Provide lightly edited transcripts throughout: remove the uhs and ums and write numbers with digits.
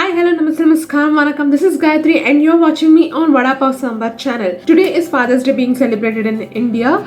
Hi, hello, namaste, namaskar, vanakkam. This is Gayatri and you're watching me on Vada Pav Sambar channel. Today is Father's Day being celebrated in India.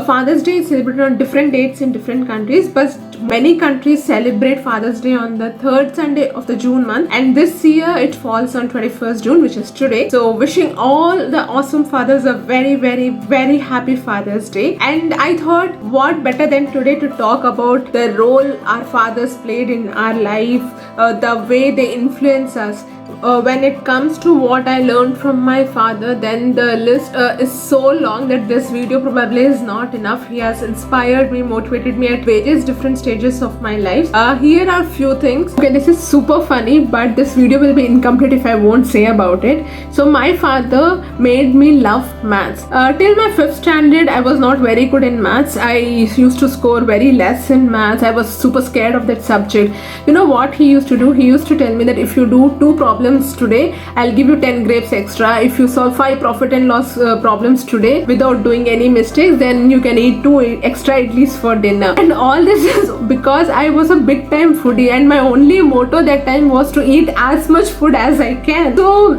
Father's Day is celebrated on different dates in different countries, but many countries celebrate Father's Day on the third Sunday of the June month, and this year it falls on 21st June, which is today. So wishing all the awesome fathers a very, very, very happy Father's Day. And I thought what better than today to talk about the role our fathers played in our life, the way they influence us. When it comes to what I learned from my father, then the list is so long that this video probably is not enough. He has inspired me, motivated me at various different stages of my life. Here are few things. Okay, this is super funny, but this video will be incomplete if I won't say about it. So my father made me love maths. Till my 5th standard, I was not very good in maths. I used to score very less in maths. I was super scared of that subject. You know what he used to do? He used to tell me that if you do 2 problems today, I'll give you 10 grapes extra. If you solve 5 profit and loss problems today without doing any mistakes, then you can eat 2 extra idlis for dinner. And all this is because I was a big time foodie, and my only motto that time was to eat as much food as I can. So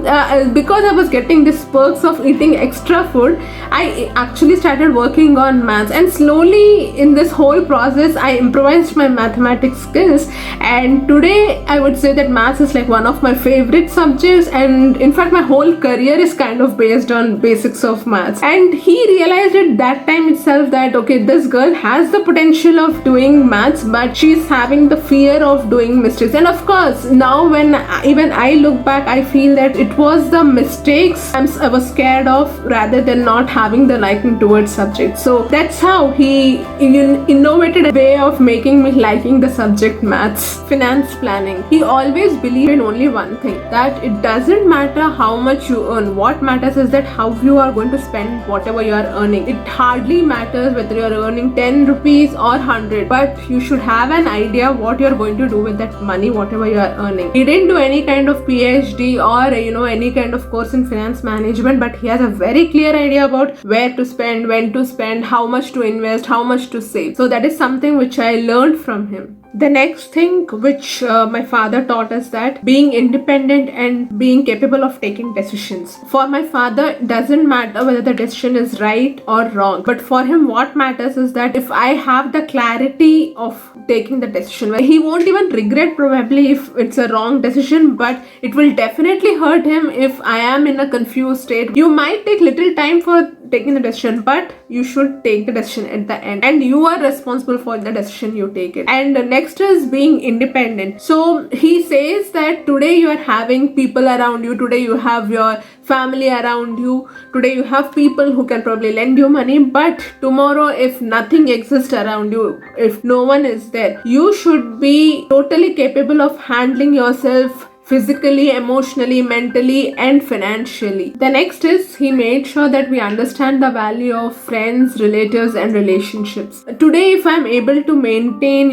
because I was getting these perks of eating extra food, I actually started working on maths, and slowly in this whole process I improvised my mathematics skills, and today I would say that maths is like one of my favorite subjects, and in fact my whole career is kind of based on basics of maths. And he realized at that time itself that okay, this girl has the potential of doing maths, but she's having the fear of doing mistakes. And of course now when even I look back, I feel that it was the mistakes I was scared of rather than not having the liking towards subject. So that's how he innovated a way of making me liking the subject maths. Finance planning. He always believed in only one thing, that it doesn't matter how much you earn. What matters is that how you are going to spend whatever you are earning. It hardly matters whether you are earning 10 rupees or 100, but you should have an idea what you are going to do with that money, whatever you are earning. He didn't do any kind of PhD or any kind of course in finance management, but he has a very clear idea about where to spend, when to spend, how much to invest, how much to save. So that is something which I learned from him. The next thing which my father taught us, that being independent and being capable of taking decisions. For my father, it doesn't matter whether the decision is right or wrong, but for him what matters is that if I have the clarity of taking the decision, he won't even regret probably if it's a wrong decision, but it will definitely hurt him if I am in a confused state. You might take little time for taking the decision, but you should take the decision at the end, and you are responsible for the decision you take it. And next is being independent. So he says that today you are having people around you, today you have your family around you, today you have people who can probably lend you money, but tomorrow if nothing exists around you, if no one is there, you should be totally capable of handling yourself physically, emotionally, mentally, and financially. The next is he made sure that we understand the value of friends, relatives, and relationships. Today, if I'm able to maintain,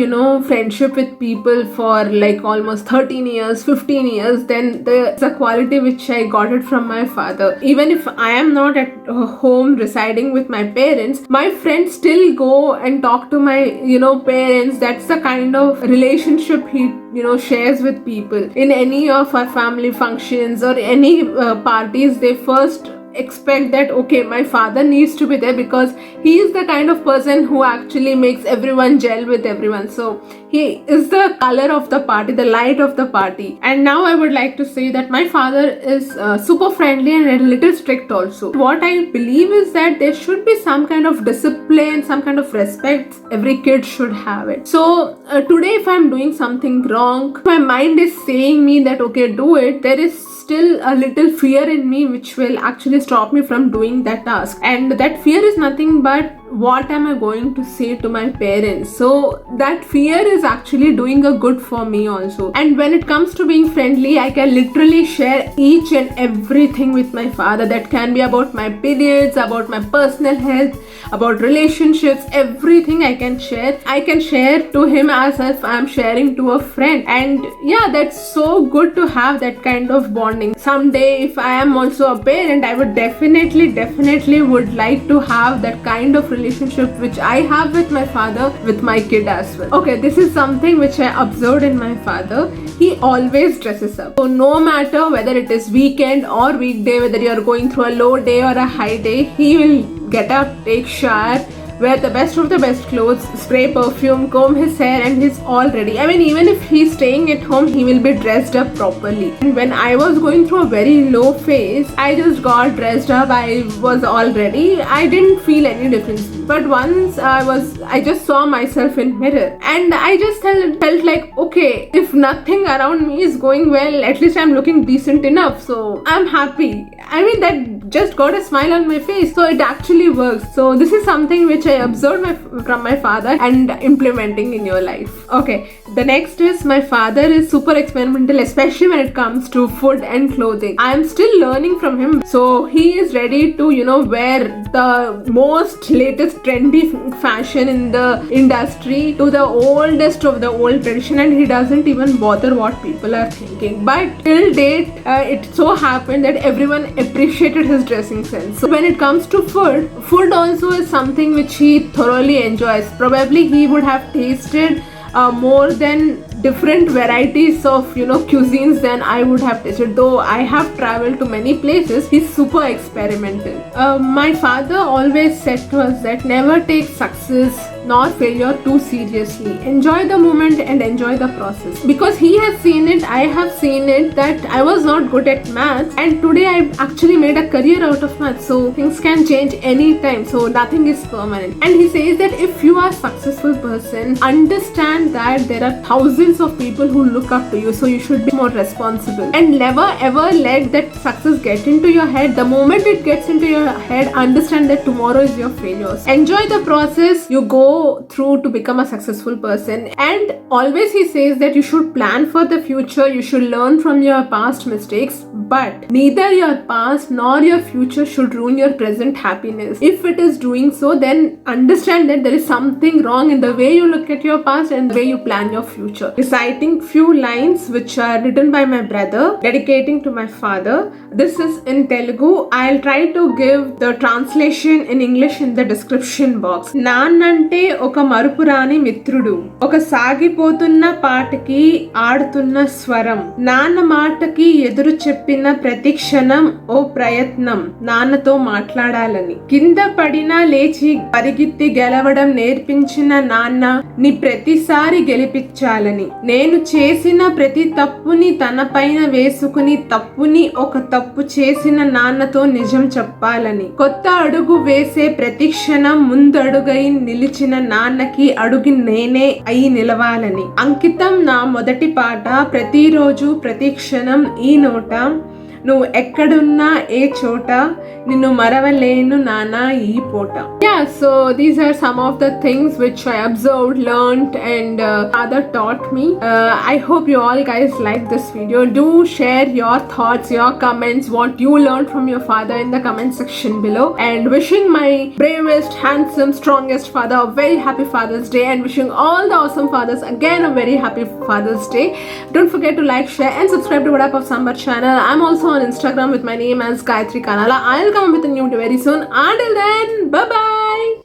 friendship with people for like almost 13 years, 15 years, then it's a quality which I got it from my father. Even if I am not at home residing with my parents, my friends still go and talk to my, parents. That's the kind of relationship he shares with people. In any of our family functions or any parties, they first expect that okay, my father needs to be there because he is the kind of person who actually makes everyone gel with everyone. So he is the color of the party, the light of the party. And now I would like to say that my father is super friendly and a little strict also. What I believe is that there should be some kind of discipline, some kind of respect. Every kid should have it. So today if I'm doing something wrong, my mind is saying me that okay, do it. There is still a little fear in me which will actually stop me from doing that task, and that fear is nothing but what am I going to say to my parents. So that fear is actually doing a good for me also. And when it comes to being friendly, I can literally share each and everything with my father. That can be about my periods, about my personal health, about relationships, everything I can share. I can share to him as if I'm sharing to a friend. And yeah, that's so good to have that kind of bonding. Someday if I am also a parent, I would definitely would like to have that kind of relationship relationship which I have with my father with my kid as well. Okay, this is something which I observed in my father. He always dresses up. So no matter whether it is weekend or weekday, whether you are going through a low day or a high day, he will get up, take shower, wear the best of the best clothes, spray perfume, comb his hair, and he's all ready. I mean, even if he's staying at home, he will be dressed up properly. And when I was going through a very low phase, I just got dressed up. I was all ready. I didn't feel any difference. But once I just saw myself in mirror, and I just felt like, okay, if nothing around me is going well, at least I'm looking decent enough. So I'm happy. I mean, that just got a smile on my face. So it actually works. So this is something which I observed from my father and implementing in your life. Okay, the next is my father is super experimental, especially when it comes to food and clothing. I am still learning from him. So he is ready to, wear the most latest trendy fashion in the industry to the oldest of the old tradition, and he doesn't even bother what people are thinking. But till date, it so happened that everyone appreciated his dressing sense. So when it comes to food also is something which he thoroughly enjoys. Probably he would have tasted more than different varieties of cuisines than I would have tasted. Though I have traveled to many places, he's super experimental. My father always said to us that never take success nor failure too seriously. Enjoy the moment and enjoy the process. Because he has seen it, I have seen it, that I was not good at maths, and today I've actually made a career out of maths. So things can change anytime. So nothing is permanent. And he says that if you are a successful person, understand that there are thousands of people who look up to you. So you should be more responsible. And never ever let that success get into your head. The moment it gets into your head, understand that tomorrow is your failures. Enjoy the process you go through to become a successful person. And always he says that you should plan for the future, you should learn from your past mistakes, but neither your past nor your future should ruin your present happiness. If it is doing so, then understand that there is something wrong in the way you look at your past and the way you plan your future. Reciting few lines which are written by my brother, dedicating to my father. This is in Telugu. I'll try to give the translation in English in the description box. Nannante ఒక మరుపురాని మిత్రుడు, ఒక సాగిపోతున్న పాటకి ఆడుతున్న స్వరం, నాన్న మాటకి ఎదురు చెప్పిన ప్రతి క్షణం ఓ ప్రయత్నం నాన్నతో మాట్లాడాలని, కింద పడినా లేచి పరిగెత్తి గెలవడం నేర్పించిన నాన్న ని ప్రతిసారి గెలిపించాలని, నేను చేసిన ప్రతి తప్పుని తన పైన వేసుకుని తప్పుని ఒక తప్పు చేసిన నాన్నతో నిజం చెప్పాలని, కొత్త అడుగు వేసే ప్రతి క్షణం ముందడుగై నిలిచిన నాన్నకి అడుగు నేనే అయి నిలవాలని, అంకితం నా మొదటి పాట, ప్రతిరోజు ప్రతి క్షణం ఈ నోట, నువ్వు ఎక్కడున్నా ఏ చోట నిన్ను మరవలేను నానా ఈ పూట. Yeah, so these are some of the things which I observed, learned, and father taught me. I hope you all guys like this video. Do share your thoughts, your comments, what you learned from your father in the comment section below. And wishing my bravest, handsome, strongest father a very happy Father's Day, and wishing all the awesome fathers again a very happy Father's Day. Don't forget to like, share, and subscribe to Vada Pav Sambar channel. I'm also on Instagram with my name as Gayatri Kanala. I'll come with a new video very soon. Until then, bye bye.